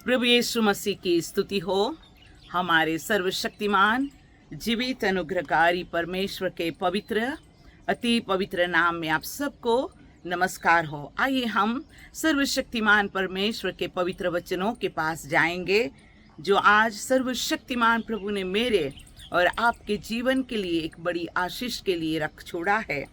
प्रभु यीशु मसीह की स्तुति हो। हमारे सर्वशक्तिमान जीवित अनुग्रहकारी परमेश्वर के पवित्र अति पवित्र नाम में आप सबको नमस्कार हो। आइए हम सर्वशक्तिमान परमेश्वर के पवित्र वचनों के पास जाएंगे, जो आज सर्वशक्तिमान प्रभु ने मेरे और आपके जीवन के लिए एक बड़ी आशीष के लिए रख छोड़ा है।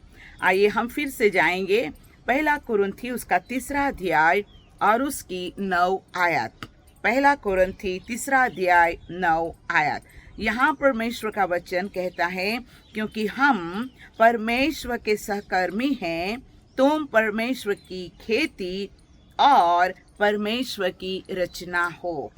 आइए हम फिर से जाएंगे पहला कुरिन्थी उसका 3 अध्याय और उसकी 9 आयत। पहला कुरिन्थी 3 अध्याय 9 आयत। यहाँ परमेश्वर का वचन कहता है, क्योंकि हम परमेश्वर के सहकर्मी हैं, तुम परमेश्वर की खेती और परमेश्वर की रचना हो।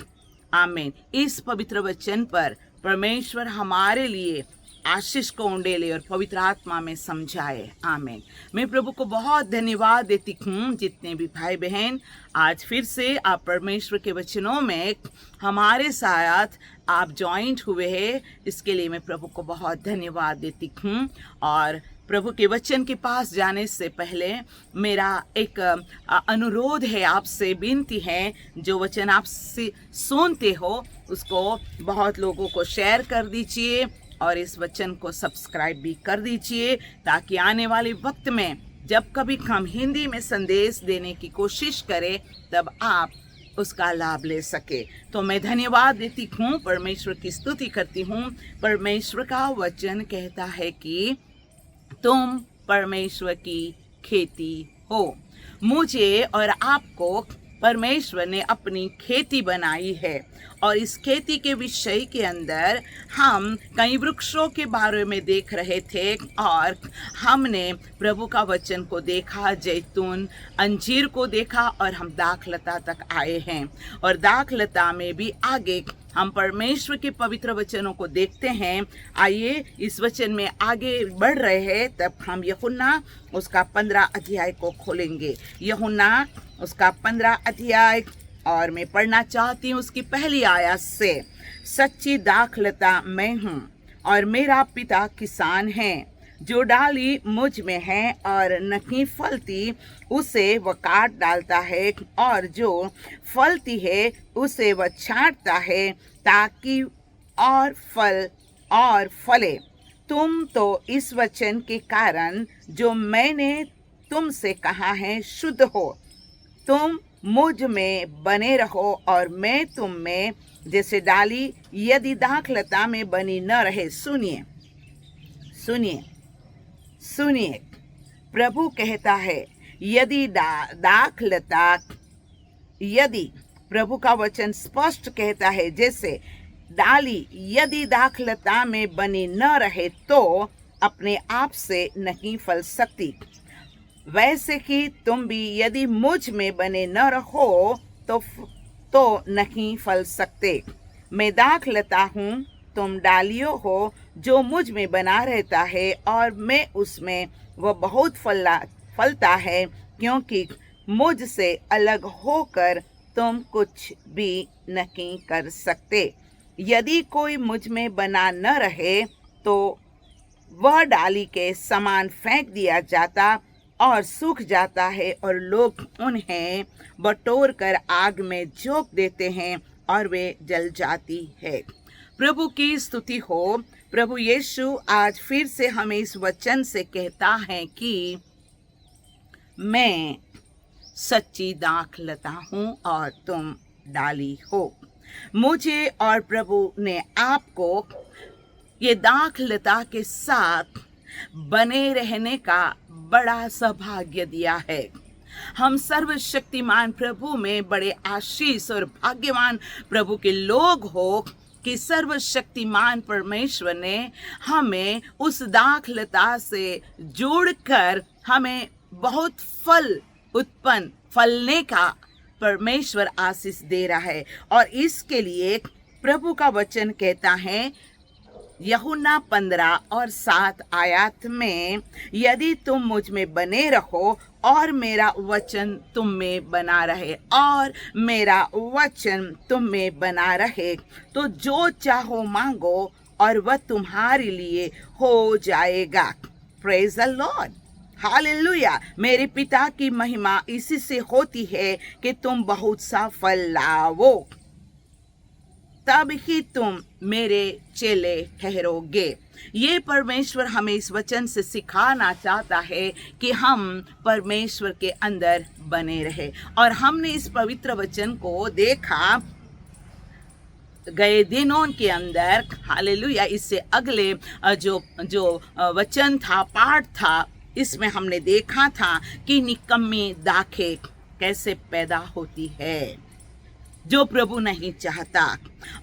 आमीन। इस पवित्र वचन पर परमेश्वर हमारे लिए आशीष को उंडेले और पवित्र आत्मा में समझाए। आमीन। मैं प्रभु को बहुत धन्यवाद देती हूँ, जितने भी भाई बहन आज फिर से आप परमेश्वर के वचनों में हमारे साथ आप ज्वाइंट हुए हैं, इसके लिए मैं प्रभु को बहुत धन्यवाद देती हूँ। और प्रभु के वचन के पास जाने से पहले मेरा एक अनुरोध है, आपसे विनती है, जो वचन आप सुनते हो उसको बहुत लोगों को शेयर कर दीजिए और इस वचन को सब्सक्राइब भी कर दीजिए, ताकि आने वाले वक्त में जब कभी हम हिंदी में संदेश देने की कोशिश करें तब आप उसका लाभ ले सके। तो मैं धन्यवाद देती हूँ, परमेश्वर की स्तुति करती हूँ। परमेश्वर का वचन कहता है कि तुम परमेश्वर की खेती हो। मुझे और आपको परमेश्वर ने अपनी खेती बनाई है, और इस खेती के विषय के अंदर हम कई वृक्षों के बारे में देख रहे थे, और हमने प्रभु का वचन को देखा, जैतून अंजीर को देखा, और हम दाखलता तक आए हैं। और दाखलता में भी आगे हम परमेश्वर के पवित्र वचनों को देखते हैं। आइए इस वचन में आगे बढ़ रहे हैं, तब हम यूहन्ना उसका 15 अध्याय को खोलेंगे। यूहन्ना उसका 15 अध्याय, और मैं पढ़ना चाहती हूँ उसकी पहली आयत से। सच्ची दाखलता मैं हूँ और मेरा पिता किसान है। जो डाली मुझ में है और नहीं फलती उसे वह काट डालता है, और जो फलती है उसे वह छांटता है, ताकि और फल और फले। तुम तो इस वचन के कारण जो मैंने तुमसे कहा है शुद्ध हो। तुम मुझ में बने रहो और मैं तुम में। जैसे डाली यदि दाखलता में बनी न रहे। सुनिए सुनिए सुनिए, प्रभु कहता है यदि दाखलता, यदि प्रभु का वचन स्पष्ट कहता है, जैसे डाली यदि दाखलता में बनी न रहे तो अपने आप से नहीं फल सकती, वैसे कि तुम भी यदि मुझ में बने न रहो तो नहीं फल सकते। मैं दाखलता हूँ, तुम डालियों हो। जो मुझ में बना रहता है और मैं उसमें, वह बहुत फलता है, क्योंकि मुझसे अलग होकर तुम कुछ भी नहीं कर सकते। यदि कोई मुझ में बना न रहे तो वह डाली के समान फेंक दिया जाता और सूख जाता है, और लोग उन्हें बटोर कर आग में झोंक देते हैं और वे जल जाती है। प्रभु की स्तुति हो। प्रभु यीशु आज फिर से हमें इस वचन से कहता है कि मैं सच्ची दाखलता हूँ और तुम डाली हो। मुझे और प्रभु ने आपको ये दाखलता के साथ बने रहने का बड़ा सौभाग्य दिया है। हम सर्वशक्तिमान प्रभु में बड़े आशीष और भाग्यवान प्रभु के लोग हो कि सर्वशक्तिमान परमेश्वर ने हमें उस दाखलता से जोड़कर हमें बहुत फल उत्पन्न फलने का परमेश्वर आशीष दे रहा है। और इसके लिए प्रभु का वचन कहता है यूहन्ना 15 और 7 आयत में, यदि तुम मुझ में बने रहो और मेरा वचन तुम में बना रहे, और मेरा वचन तुम में बना रहे, तो जो चाहो मांगो और वह तुम्हारे लिए हो जाएगा। Praise the Lord, hallelujah. मेरे पिता की महिमा इसी से होती है कि तुम बहुत सा फल लाओ। तब ही तुम मेरे चेले ठहरोगे। ये परमेश्वर हमें इस वचन से सिखाना चाहता है कि हम परमेश्वर के अंदर बने रहे। और हमने इस पवित्र वचन को देखा गए दिनों के अंदर, हालेलुया। इससे अगले जो वचन था, पाठ था, इसमें हमने देखा था कि निकम्मी दाखें कैसे पैदा होती है, जो प्रभु नहीं चाहता।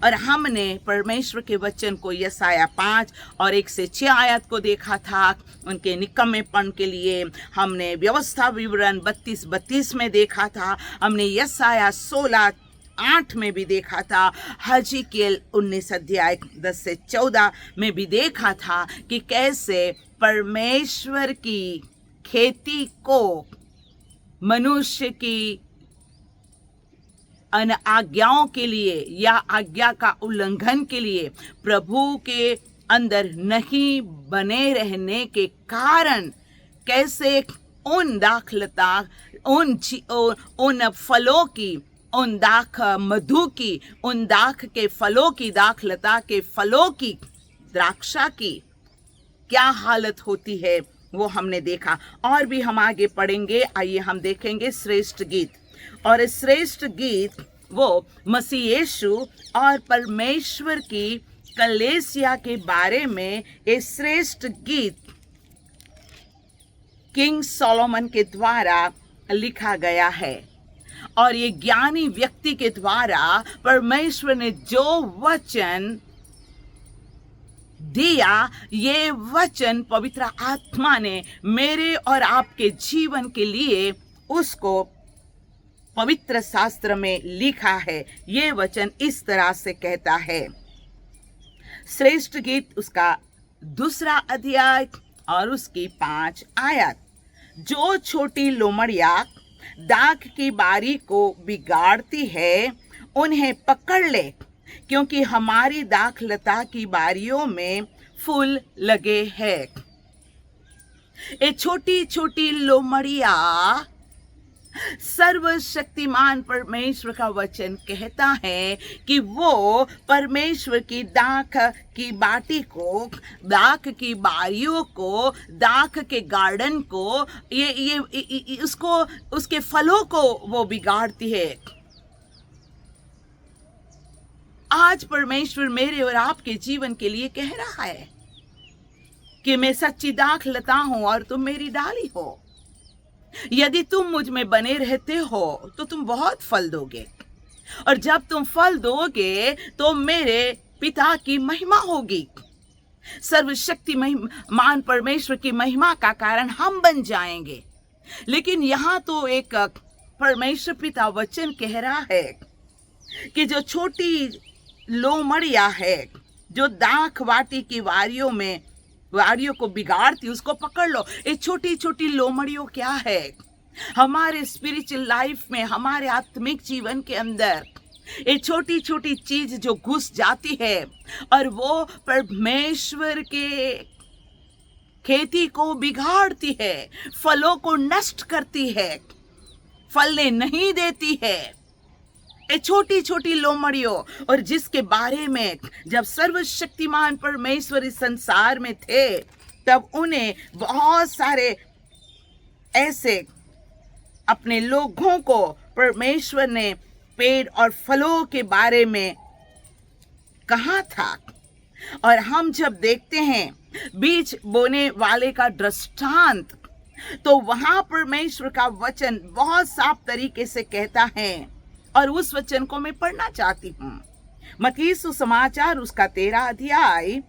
और हमने परमेश्वर के वचन को यशाया 5 और 1 से 6 आयत को देखा था, उनके निकम्मेपन के लिए। हमने व्यवस्था विवरण 32 में देखा था। हमने यशाया 16:8 में भी देखा था। हजकियेल 19 अध्याय 10 से 14 में भी देखा था कि कैसे परमेश्वर की खेती को मनुष्य की अन आज्ञाओं के लिए या आज्ञा का उल्लंघन के लिए प्रभु के अंदर नहीं बने रहने के कारण कैसे उन दाखलता, उन फलों की, उन दाख मधु की, उन दाख के फलों की, दाखलता के फलों की, द्राक्षा की क्या हालत होती है, वो हमने देखा। और भी हम आगे पढ़ेंगे। आइए हम देखेंगे श्रेष्ठ गीत। और श्रेष्ठ गीत वो मसीह यीशु और परमेश्वर की कलीसिया के बारे में ये श्रेष्ठ गीत किंग सोलोमन के द्वारा लिखा गया है। और ये ज्ञानी व्यक्ति के द्वारा परमेश्वर ने जो वचन दिया, ये वचन पवित्र आत्मा ने मेरे और आपके जीवन के लिए उसको पवित्र शास्त्र में लिखा है। ये वचन इस तरह से कहता है, श्रेष्ठ गीत उसका 2 अध्याय और उसकी 5 आयत। जो छोटी लोमड़ियाँ दाख की बारी को बिगाड़ती है, उन्हें पकड़ ले, क्योंकि हमारी दाखलता की बारियों में फूल लगे हैं। ये छोटी छोटी लोमड़ियाँ, सर्वशक्तिमान परमेश्वर का वचन कहता है कि वो परमेश्वर की दाख की बाटी को, दाख की बारियों को, दाख के गार्डन को, ये उसको, उसके फलों को वो बिगाड़ती है। आज परमेश्वर मेरे और आपके जीवन के लिए कह रहा है कि मैं सच्ची दाख लता हूं और तुम मेरी डाली हो। यदि तुम मुझ में बने रहते हो तो तुम बहुत फल दोगे, और जब तुम फल दोगे तो मेरे पिता की महिमा होगी। सर्वशक्ति मान परमेश्वर की महिमा का कारण हम बन जाएंगे। लेकिन यहाँ तो एक परमेश्वर पिता वचन कह रहा है कि जो छोटी लोमड़ियाँ है, जो दाख वाटी की वारियों को बिगाड़ती, उसको पकड़ लो। ये छोटी छोटी लोमड़ियों क्या है? हमारे स्पिरिचुअल लाइफ में, हमारे आत्मिक जीवन के अंदर ये छोटी छोटी चीज जो घुस जाती है और वो परमेश्वर के खेती को बिगाड़ती है, फलों को नष्ट करती है, फलने नहीं देती है। ये छोटी छोटी लोमड़ियों, और जिसके बारे में जब सर्वशक्तिमान परमेश्वर इस संसार में थे तब उन्हें बहुत सारे ऐसे अपने लोगों को परमेश्वर ने पेड़ और फलों के बारे में कहा था। और हम जब देखते हैं बीज बोने वाले का दृष्टांत, तो वहां परमेश्वर का वचन बहुत साफ तरीके से कहता है, और उस वचन को मैं पढ़ना चाहती हूँ। मत्ती सुसमाचार उसका 13 अध्याय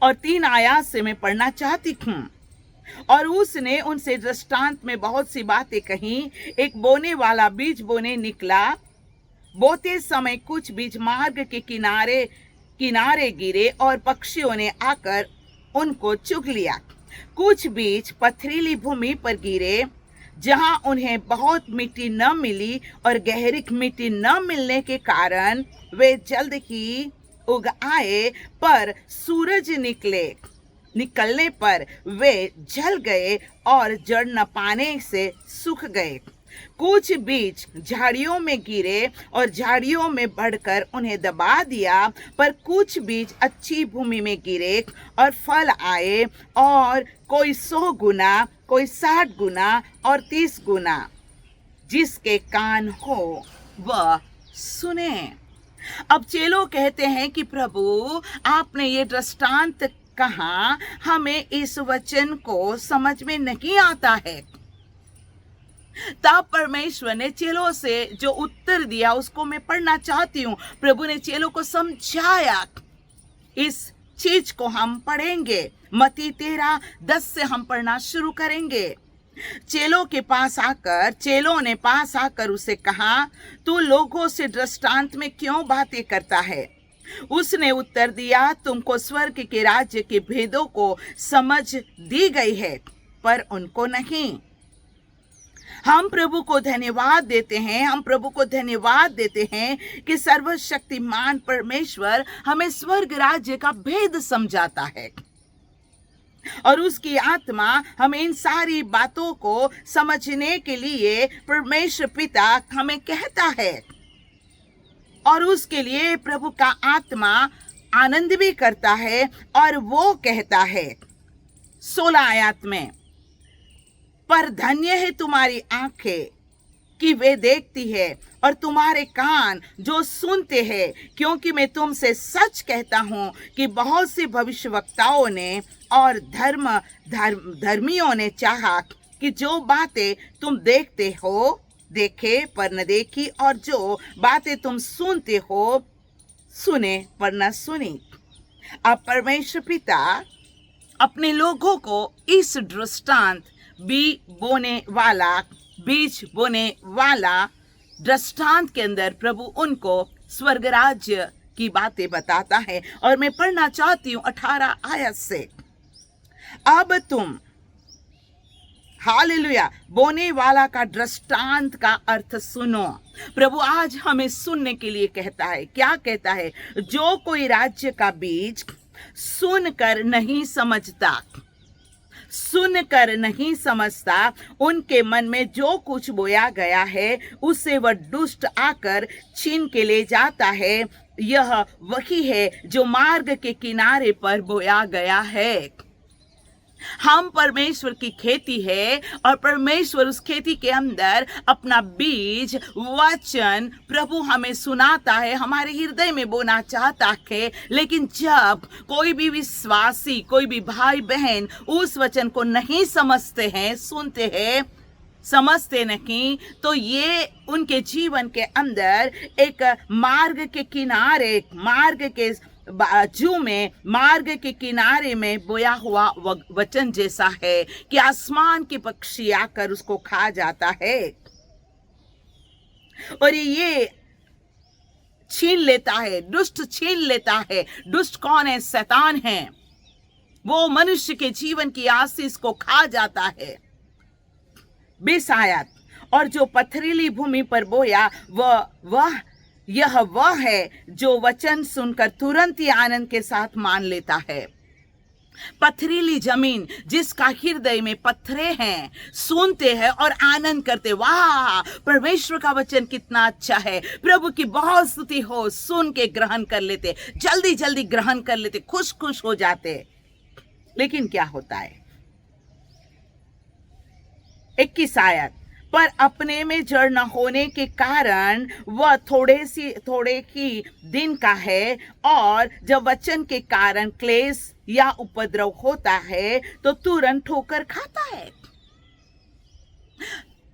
और 3 आयत से मैं पढ़ना चाहती हूँ। और उसने उनसे दृष्टांत में बहुत सी बातें कही। एक बोने वाला बीज बोने निकला। बोते समय कुछ बीज मार्ग के किनारे गिरे और पक्षियों ने आकर उनको चुग लिया। कुछ बीज पथरीली भूमि पर गिरे, जहां उन्हें बहुत मिट्टी न मिली, और गहरी मिट्टी न मिलने के कारण वे जल्द ही उग आए, पर सूरज निकलने पर वे जल गए और जड़ न पाने से सूख गए। कुछ बीज झाड़ियों में गिरे और झाड़ियों में बढ़कर उन्हें दबा दिया, पर कुछ बीज अच्छी भूमि में गिरे और फल आए, और कोई 100 गुना, कोई 60 गुना और 30 गुना। जिसके कान हो वह सुने। अब चेलों कहते हैं कि प्रभु, आपने ये दृष्टांत कहा, हमें इस वचन को समझ में नहीं आता है। तब परमेश्वर ने चेलों से जो उत्तर दिया उसको मैं पढ़ना चाहती हूँ। प्रभु ने चेलों को समझाया। इस चीज को हम पढ़ेंगे। मत्ती 13:10 से हम पढ़ना शुरू करेंगे। चेलों ने पास आकर उसे कहा, तू लोगों से दृष्टांत में क्यों बातें करता है? उसने उत्तर दिया, तुमको स्वर्ग के राज्य के भेदों को समझ दी गई है, पर उनको नहीं। हम प्रभु को धन्यवाद देते हैं कि सर्वशक्तिमान परमेश्वर हमें स्वर्ग राज्य का भेद समझाता है, और उसकी आत्मा हमें इन सारी बातों को समझने के लिए परमेश्वर पिता हमें कहता है, और उसके लिए प्रभु का आत्मा आनंद भी करता है। और वो कहता है 16 आयत में, पर धन्य है तुम्हारी आंखें कि वे देखती है, और तुम्हारे कान जो सुनते हैं, क्योंकि मैं तुमसे सच कहता हूं कि बहुत से भविष्यवक्ताओं ने और धर्मियों ने चाहा कि जो बातें तुम देखते हो देखे पर न देखी, और जो बातें तुम सुनते हो सुने पर न सुनी। अब परमेश्वर पिता अपने लोगों को इस दृष्टांत बीज बोने वाला दृष्टांत के अंदर प्रभु उनको स्वर्ग राज्य की बातें बताता है। और मैं पढ़ना चाहती हूँ 18 आयत से। अब तुम, हालेलुया, बोने वाला का दृष्टांत का अर्थ सुनो। प्रभु आज हमें सुनने के लिए कहता है। क्या कहता है? जो कोई राज्य का बीज सुनकर नहीं समझता, उनके मन में जो कुछ बोया गया है उसे वह दुष्ट आकर छीन के ले जाता है। यह वही है जो मार्ग के किनारे पर बोया गया है। हम परमेश्वर की खेती है, और परमेश्वर उस खेती के अंदर अपना बीज वचन प्रभु हमें सुनाता है, हमारे हृदय में बोना चाहता है। लेकिन जब कोई भी विश्वासी, कोई भी भाई बहन उस वचन को नहीं समझते हैं, सुनते हैं, समझते नहीं, तो ये उनके जीवन के अंदर एक मार्ग के किनारे, मार्ग के बाजू में, मार्ग के किनारे में बोया हुआ वचन जैसा है कि आसमान के पक्षी आकर उसको खा जाता है, और ये छीन लेता है, दुष्ट छीन लेता है। दुष्ट कौन है? शैतान है। वो मनुष्य के जीवन की आशीष को खा जाता है। 20 आयत, और जो पथरीली भूमि पर बोया यह वह है जो वचन सुनकर तुरंत ही आनंद के साथ मान लेता है। पथरीली जमीन, जिसका हृदय में पत्थरे हैं, सुनते हैं और आनंद करते, वाह परमेश्वर का वचन कितना अच्छा है, प्रभु की बहुत स्तुति हो, सुन के ग्रहण कर लेते, जल्दी जल्दी ग्रहण कर लेते, खुश खुश हो जाते। लेकिन क्या होता है? 21 आयत, पर अपने में जड़ न होने के कारण वह थोड़े ही दिन का है, और जब वचन के कारण क्लेश या उपद्रव होता है तो तुरंत ठोकर खाता है।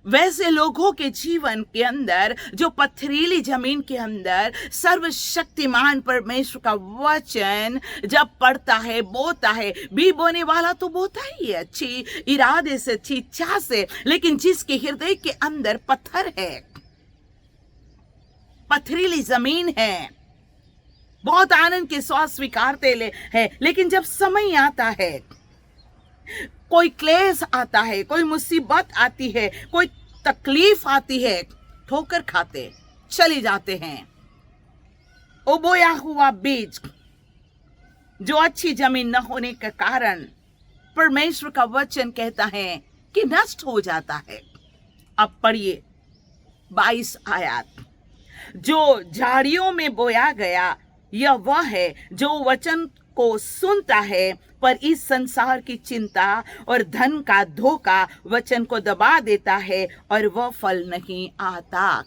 वैसे लोगों के जीवन के अंदर, जो पथरीली जमीन के अंदर सर्वशक्तिमान परमेश्वर का वचन जब पढ़ता है, बोता है, बी बोने वाला तो बोता ही है अच्छी इरादे से, अच्छी इच्छा से, लेकिन जिसके हृदय के अंदर पत्थर है, पथरीली जमीन है, बहुत आनंद के स्वाद स्वीकारते है, लेकिन जब समय आता है, कोई क्लेश आता है, कोई मुसीबत आती है, कोई तकलीफ आती है, ठोकर खाते चले जाते हैं। ओ बोया हुआ बीज जो अच्छी जमीन न होने के कारण परमेश्वर का वचन कहता है कि नष्ट हो जाता है। अब पढ़िए 22 आयत। जो झाड़ियों में बोया गया यह वह है जो वचन को सुनता है, पर इस संसार की चिंता और धन का धोखा वचन को दबा देता है और वह फल नहीं आता।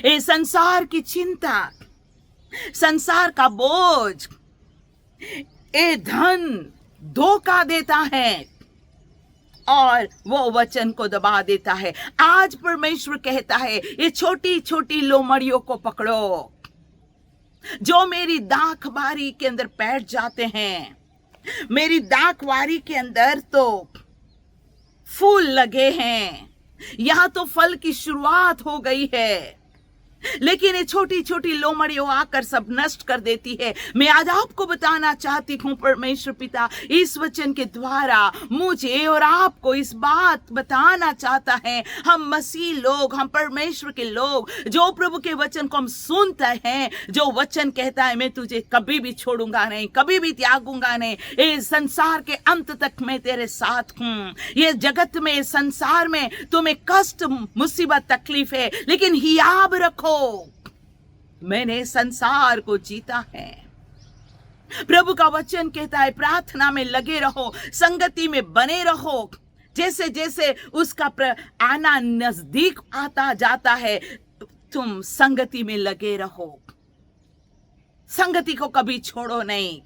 ये संसार की चिंता, संसार का बोझ, ये धन धोखा देता है और वो वचन को दबा देता है। आज परमेश्वर कहता है, ये छोटी छोटी लोमड़ियों को पकड़ो जो मेरी दाखबारी के अंदर बैठ जाते हैं। मेरी दाखबारी के अंदर तो फूल लगे हैं, यहां तो फल की शुरुआत हो गई है, लेकिन ये छोटी छोटी लोमड़ियों आकर सब नष्ट कर देती है। मैं आज आपको बताना चाहती हूँ, परमेश्वर पिता इस वचन के द्वारा मुझे और आपको इस बात बताना चाहता है। हम मसीह लोग, हम परमेश्वर के लोग, जो प्रभु के वचन को हम सुनते हैं, जो वचन कहता है मैं तुझे कभी भी छोड़ूंगा नहीं, कभी भी त्यागूंगा नहीं, इस संसार के अंत तक मैं तेरे साथ हूँ। ये जगत में, इस संसार में तुम्हें कष्ट, मुसीबत, तकलीफ है, लेकिन हियाब रखो, मैंने संसार को जीता है। प्रभु का वचन कहता है प्रार्थना में लगे रहो, संगति में बने रहो। जैसे जैसे उसका आना नजदीक आता जाता है, तुम संगति में लगे रहो, संगति को कभी छोड़ो नहीं।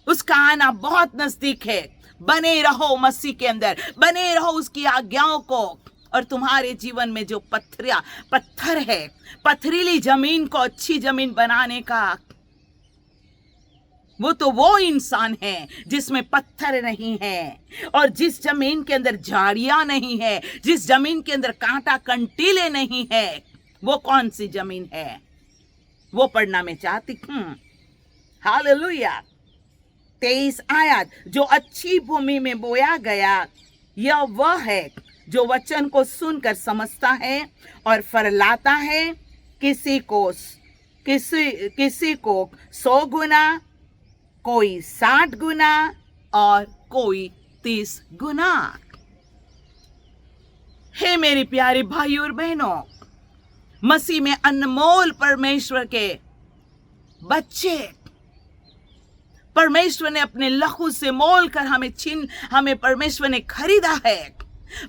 उसका आना बहुत नजदीक है। बने रहो मसीह के अंदर, बने रहो उसकी आज्ञाओं को, और तुम्हारे जीवन में जो पत्थर है, पथरीली जमीन को अच्छी जमीन बनाने का, वो इंसान है जिसमें पत्थर नहीं है, और जिस जमीन के अंदर झाड़ियां नहीं है, जिस जमीन के अंदर कांटा कंटीले नहीं है, वो कौन सी जमीन है? वो पढ़ना मैं चाहती हूं। हालेलुया। 23 आयत, जो अच्छी भूमि में बोया गया यह वह है जो वचन को सुनकर समझता है और फरलाता है। किसी को 100 गुना, कोई 60 गुना और कोई 30 गुना। हे मेरी प्यारे भाई और बहनों, मसीह में अनमोल परमेश्वर के बच्चे, परमेश्वर ने अपने लहू से मोल कर हमें परमेश्वर ने खरीदा है।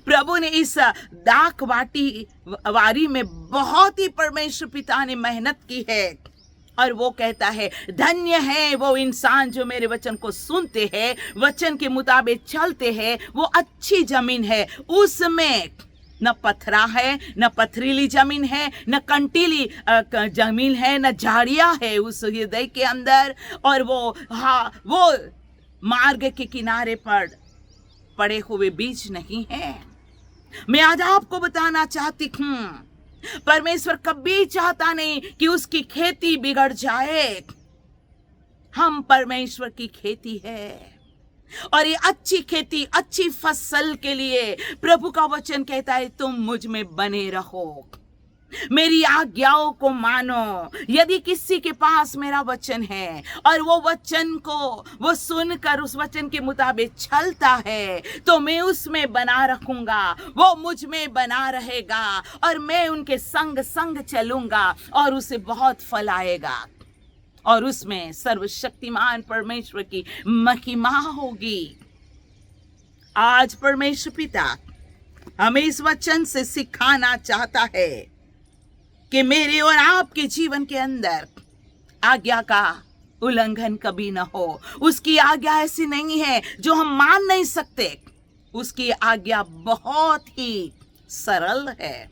प्रभु ने इस दाख वारी में बहुत ही परमेश्वर पिता ने मेहनत की है, और वो कहता है धन्य है वो इंसान जो मेरे वचन को सुनते हैं, वचन के मुताबिक चलते हैं। वो अच्छी जमीन है, उसमें न पथरा है, न पथरीली जमीन है, न कंटीली जमीन है, न झाड़ियां है उस हृदय के अंदर, और वो मार्ग के किनारे पर पड़े हुए बीज नहीं है। मैं आज आपको बताना चाहती हूं, परमेश्वर कभी चाहता नहीं कि उसकी खेती बिगड़ जाए। हम परमेश्वर की खेती है, और ये अच्छी खेती, अच्छी फसल के लिए प्रभु का वचन कहता है तुम मुझ में बने रहो, मेरी आज्ञाओं को मानो। यदि किसी के पास मेरा वचन है और वो वचन को वो सुनकर उस वचन के मुताबिक चलता है, तो मैं उसमें बना रखूंगा, वो मुझ में बना रहेगा, और मैं उनके संग संग चलूंगा, और उसे बहुत फल आएगा, और उसमें सर्वशक्तिमान परमेश्वर की महिमा होगी। आज परमेश्वर पिता हमें इस वचन से सिखाना चाहता है कि मेरे और आपके जीवन के अंदर आज्ञा का उल्लंघन कभी ना हो। उसकी आज्ञा ऐसी नहीं है जो हम मान नहीं सकते। उसकी आज्ञा बहुत ही सरल है।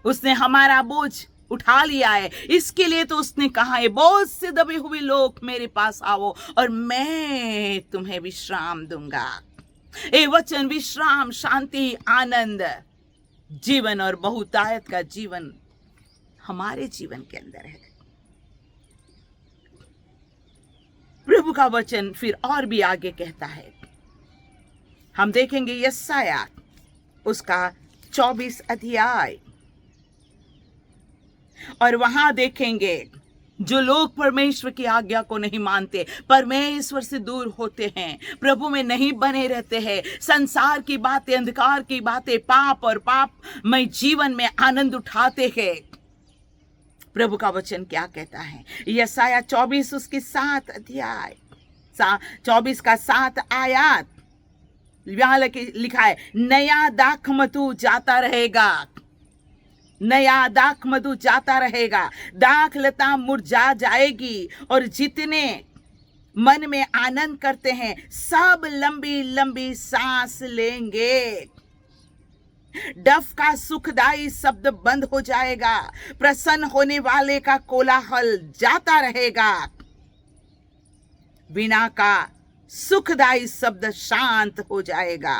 उसने हमारा बोझ उठा लिया है, इसके लिए तो उसने कहा है बोझ से दबे हुए लोग मेरे पास आओ और मैं तुम्हें विश्राम दूंगा। ये वचन विश्राम, शांति, आनंद, जीवन और बहुतायत का जीवन हमारे जीवन के अंदर है। प्रभु का वचन फिर और भी आगे कहता है, हम देखेंगे यशायाह उसका 24 अध्याय, और वहां देखेंगे जो लोग परमेश्वर की आज्ञा को नहीं मानते, परमेश्वर से दूर होते हैं, प्रभु में नहीं बने रहते हैं, संसार की बातें, अंधकार की बातें, पाप और पापमय जीवन में आनंद उठाते हैं, प्रभु का वचन क्या कहता है? यशाया 24 उसकी 7 अध्याय 24 का 7 आयत यहाँ लिखा है, नया दाख मधु जाता रहेगा, नया दाख मधु जाता रहेगा, दाख लता मुरझा जाएगी और जितने मन में आनंद करते हैं सब लंबी लंबी सांस लेंगे। डफ का सुखदाई शब्द बंद हो जाएगा, प्रसन्न होने वाले का कोलाहल जाता रहेगा, वीणा का सुखदाई शब्द शांत हो जाएगा।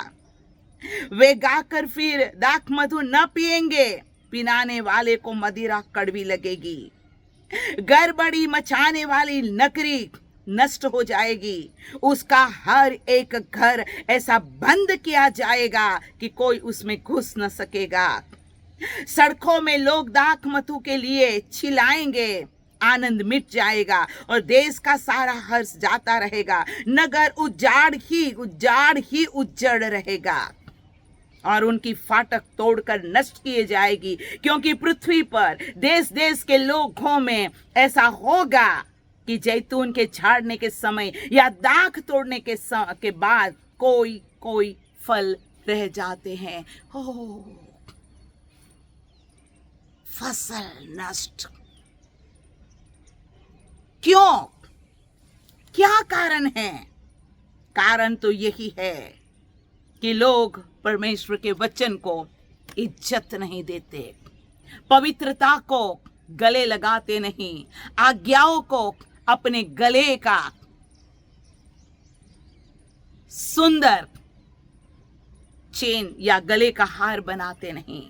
वे गाकर फिर दाख मधु न पिएंगे, पिलाने वाले को मदिरा कड़वी लगेगी। गड़बड़ी मचाने वाली नगरी नष्ट हो जाएगी, उसका हर एक घर ऐसा बंद किया जाएगा कि कोई उसमें घुस न सकेगा। सड़कों में लोग दाख मधु के लिए चिल्लाएंगे, आनंद मिट जाएगा और देश का सारा हर्ष जाता रहेगा। नगर उजाड़ ही उजड़ रहेगा और उनकी फाटक तोड़कर नष्ट किए जाएगी, क्योंकि पृथ्वी पर देश देश के लोगों में ऐसा होगा कि जैतून के झाड़ने के समय या दाख तोड़ने के बाद कोई कोई फल रह जाते हैं। हो, फसल नष्ट। क्यों? क्या कारण है? कारण तो यही है कि लोग परमेश्वर के वचन को इज्जत नहीं देते, पवित्रता को गले लगाते नहीं, आज्ञाओं को अपने गले का सुंदर चेन या गले का हार बनाते नहीं।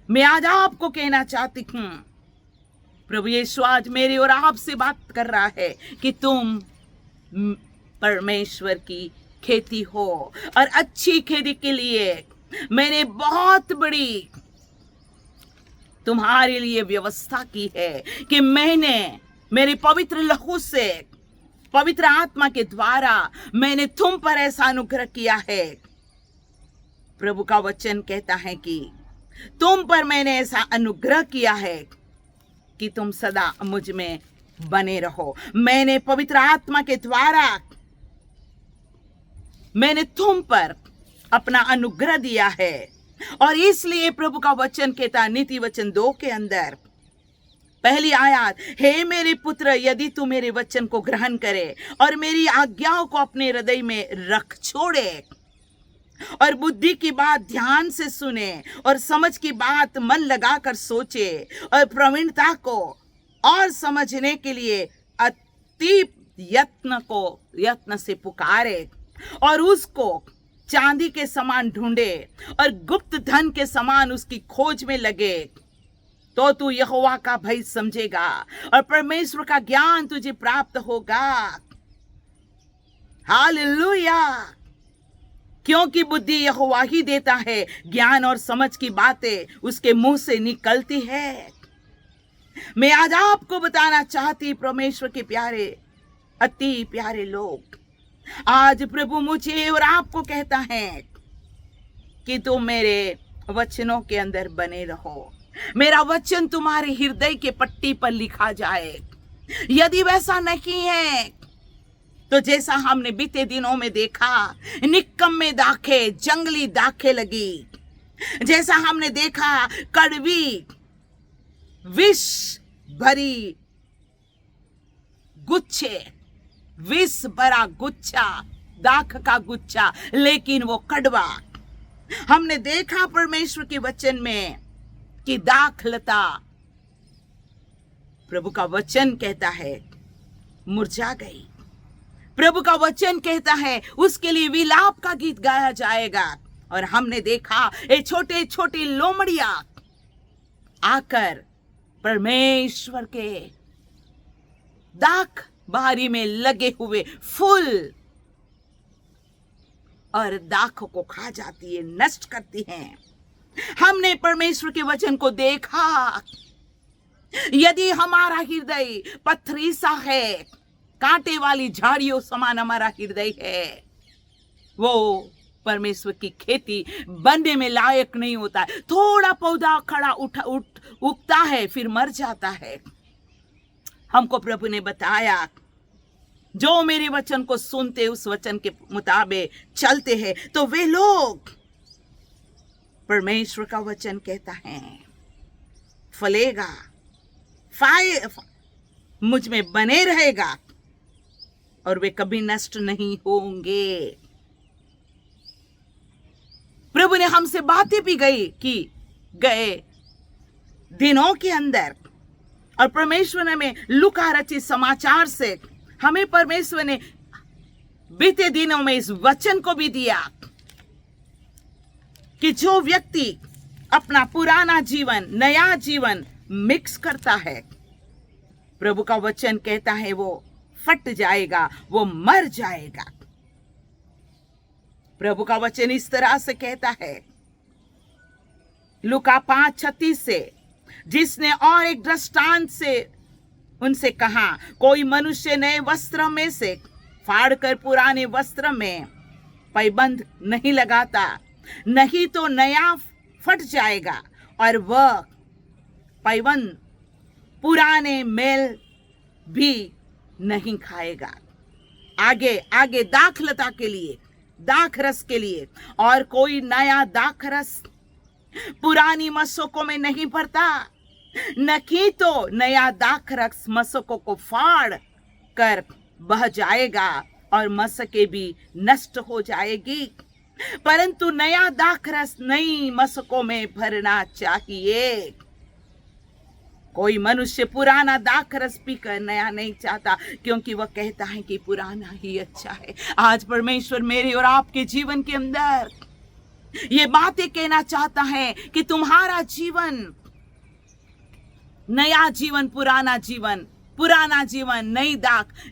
मैं आज आपको कहना चाहती हूं, प्रभु यीशु आज मेरे और आपसे बात कर रहा है कि तुम परमेश्वर की खेती हो और अच्छी खेती के लिए मैंने बहुत बड़ी तुम्हारे लिए व्यवस्था की है कि मैंने मेरे पवित्र लहू से, पवित्र आत्मा के द्वारा मैंने तुम पर ऐसा अनुग्रह किया है। प्रभु का वचन कहता है कि तुम पर मैंने ऐसा अनुग्रह किया है कि तुम सदा मुझ में बने रहो। मैंने पवित्र आत्मा के द्वारा मैंने तुम पर अपना अनुग्रह दिया है और इसलिए प्रभु का वचन कहता, नीति वचन 2 के अंदर पहली आयत, हे मेरे पुत्र, यदि तू मेरे वचन को ग्रहण करे और मेरी आज्ञाओं को अपने हृदय में रख छोड़े और बुद्धि की बात ध्यान से सुने और समझ की बात मन लगाकर सोचे और प्रवीणता को और समझने के लिए अति यत्न से पुकारे और उसको चांदी के समान ढूंढे और गुप्त धन के समान उसकी खोज में लगे, तो तू यहोवा का भय समझेगा और परमेश्वर का ज्ञान तुझे प्राप्त होगा। हालेलुया। क्योंकि बुद्धि यहोवा ही देता है, ज्ञान और समझ की बातें उसके मुंह से निकलती है। मैं आज आपको बताना चाहती, परमेश्वर के प्यारे, अति प्यारे लोग, आज प्रभु मुझे और आपको कहता है कि तुम मेरे वचनों के अंदर बने रहो, मेरा वचन तुम्हारे हृदय के पट्टी पर लिखा जाए। यदि वैसा नहीं है तो जैसा हमने बीते दिनों में देखा, निकम्मे दाखे, जंगली दाखे लगी, जैसा हमने देखा कड़वी विष भरी गुच्छे, विष भरा गुच्छा, दाख का गुच्छा, लेकिन वो कड़वा। हमने देखा परमेश्वर के वचन में कि दाख लता, प्रभु का वचन कहता है, मुरझा गई। प्रभु का वचन कहता है उसके लिए विलाप का गीत गाया जाएगा। और हमने देखा ये छोटे छोटे लोमड़िया आकर परमेश्वर के दाख बारी में लगे हुए फूल और दाख को खा जाती है, नष्ट करती हैं। हमने परमेश्वर के वचन को देखा यदि हमारा हृदय पत्थरी सा है, कांटे वाली झाड़ियों समान हमारा हृदय है, वो परमेश्वर की खेती बनने में लायक नहीं होता है। थोड़ा पौधा खड़ा उगता है, फिर मर जाता है। हमको प्रभु ने बताया, जो मेरे वचन को सुनते, उस वचन के मुताबिक चलते हैं, तो वे लोग, परमेश्वर का वचन कहता है, फलेगा, मुझ में बने रहेगा और वे कभी नष्ट नहीं होंगे। प्रभु ने हमसे बातें भी गए दिनों के अंदर, और परमेश्वर ने हमें लूका रचित समाचार से हमें परमेश्वर ने बीते दिनों में इस वचन को भी दिया कि जो व्यक्ति अपना पुराना जीवन नया जीवन मिक्स करता है, प्रभु का वचन कहता है वो फट जाएगा, वो मर जाएगा। प्रभु का वचन इस तरह से कहता है, लूका 5:36 से, जिसने और एक दृष्टांत से उनसे कहा, कोई मनुष्य नए वस्त्र में से फाड़कर पुराने वस्त्र में पैबंद नहीं लगाता, नहीं तो नया फट जाएगा और वह पैबंद पुराने मेल भी नहीं खाएगा। आगे दाखलता के लिए, दाखरस के लिए, और कोई नया दाखरस पुरानी मशकों में नहीं भरता, नहीं तो नया दाखरस मशकों को फाड़ कर बह जाएगा और मशकें भी नष्ट हो जाएगी, परंतु नया दाखरस नई मशकों में भरना चाहिए। कोई मनुष्य पुराना दाखरस पीकर नया नहीं चाहता, क्योंकि वह कहता है कि पुराना ही अच्छा है। आज परमेश्वर मेरे और आपके जीवन के अंदर ये बातें कहना चाहता है कि तुम्हारा जीवन, नया जीवन, पुराना जीवन,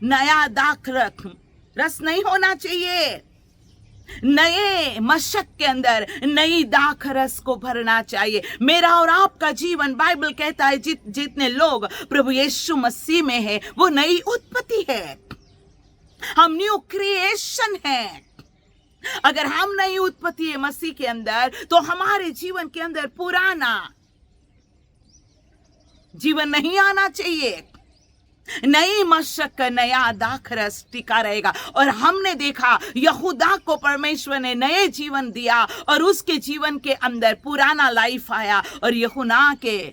नया दाख रस नहीं होना चाहिए। नए मशक के अंदर नई दाख रस को भरना चाहिए। मेरा और आपका जीवन, बाइबल कहता है, जितने लोग प्रभु यीशु मसीह में है, वो नई उत्पत्ति है, हम न्यू क्रिएशन है। अगर हम नई उत्पत्ति है मसीह के अंदर, तो हमारे जीवन के अंदर पुराना जीवन नहीं आना चाहिए। नई मशक का नया दाखरस टिका रहेगा। और हमने देखा यहूदा को परमेश्वर ने नए जीवन दिया और उसके जीवन के अंदर पुराना लाइफ आया, और यूहन्ना के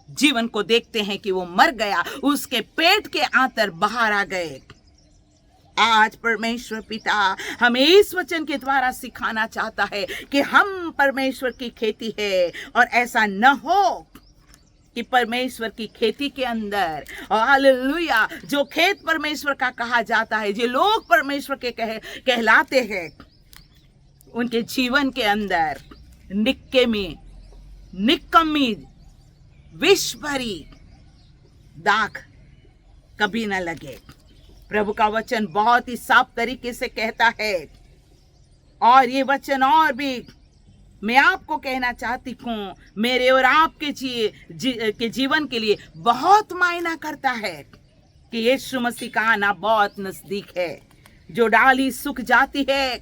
जीवन को देखते हैं कि वो मर गया, उसके पेट के आंतर बाहर आ गए। आज परमेश्वर पिता हमें इस वचन के द्वारा सिखाना चाहता है कि हम परमेश्वर की खेती है, और ऐसा न हो कि परमेश्वर की खेती के अंदर, हालेलुया, जो खेत परमेश्वर का कहा जाता है, जो लोग परमेश्वर के कहलाते हैं, उनके जीवन के अंदर निकम्मी विष भरी दाख कभी न लगे। प्रभु का वचन बहुत ही साफ तरीके से कहता है, और ये वचन और भी मैं आपको कहना चाहती हूँ, मेरे और आपके के जीवन के लिए बहुत मायना करता है कि यीशु मसीह का आना बहुत नजदीक है। जो डाली सूख जाती है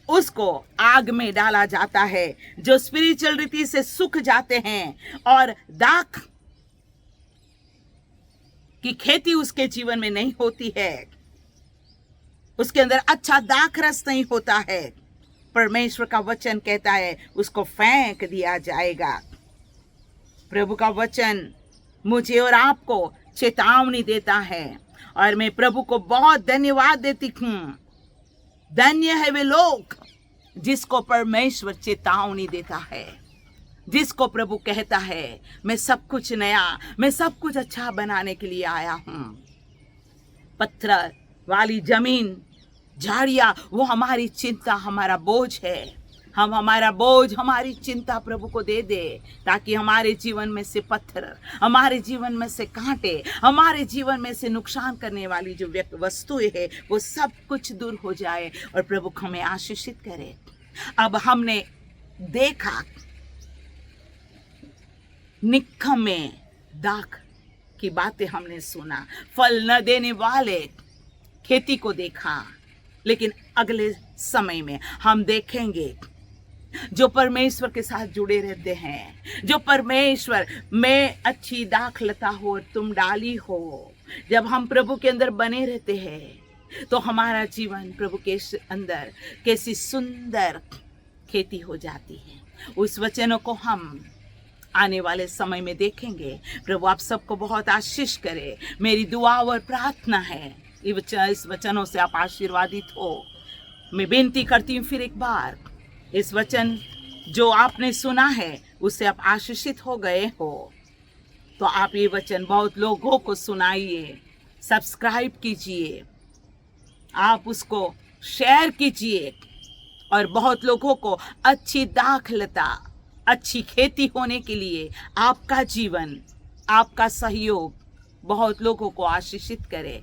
उसको आग में डाला जाता है, जो स्पिरिचुअल रीति से सूख जाते हैं और दाख की खेती उसके जीवन में नहीं होती है, उसके अंदर अच्छा दाख रस नहीं होता है, परमेश्वर का वचन कहता है उसको फेंक दिया जाएगा। प्रभु का वचन मुझे और आपको चेतावनी देता है, और मैं प्रभु को बहुत धन्यवाद देती हूँ। धन्य है वे लोग जिसको परमेश्वर चेतावनी देता है, जिसको प्रभु कहता है मैं सब कुछ नया, मैं सब कुछ अच्छा बनाने के लिए आया हूँ। पत्थर वाली जमीन, झाड़ियाँ, वो हमारी चिंता, हमारा बोझ है। हम हमारा बोझ, हमारी चिंता प्रभु को दे दे, ताकि हमारे जीवन में से पत्थर, हमारे जीवन में से कांटे, हमारे जीवन में से नुकसान करने वाली जो वस्तुएं है, वो सब कुछ दूर हो जाए और प्रभु हमें आशीषित करे। अब हमने देखा निकम्मे दाख की बातें हमने सुना, फल न देने वाले खेती को देखा, लेकिन अगले समय में हम देखेंगे जो परमेश्वर के साथ जुड़े रहते हैं, जो परमेश्वर में अच्छी दाखलता हो और तुम डाली हो, जब हम प्रभु के अंदर बने रहते हैं तो हमारा जीवन प्रभु के अंदर कैसी सुंदर खेती हो जाती है। उस वचनों को हम आने वाले समय में देखेंगे। प्रभु आप सबको बहुत आशीष करे। मेरी दुआ और प्रार्थना है इस वचनों से आप आशीर्वादित हो। मैं बेनती करती हूँ फिर एक बार, इस वचन जो आपने सुना है उससे आप आशीषित हो गए हो तो आप ये वचन बहुत लोगों को सुनाइए, सब्सक्राइब कीजिए, आप उसको शेयर कीजिए और बहुत लोगों को अच्छी दाखलता, अच्छी खेती होने के लिए आपका जीवन, आपका सहयोग बहुत लोगों को आशीषित करे।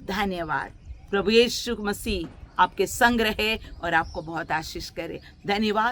धन्यवाद। प्रभु यीशु मसीह आपके संग रहे और आपको बहुत आशीष करे। धन्यवाद।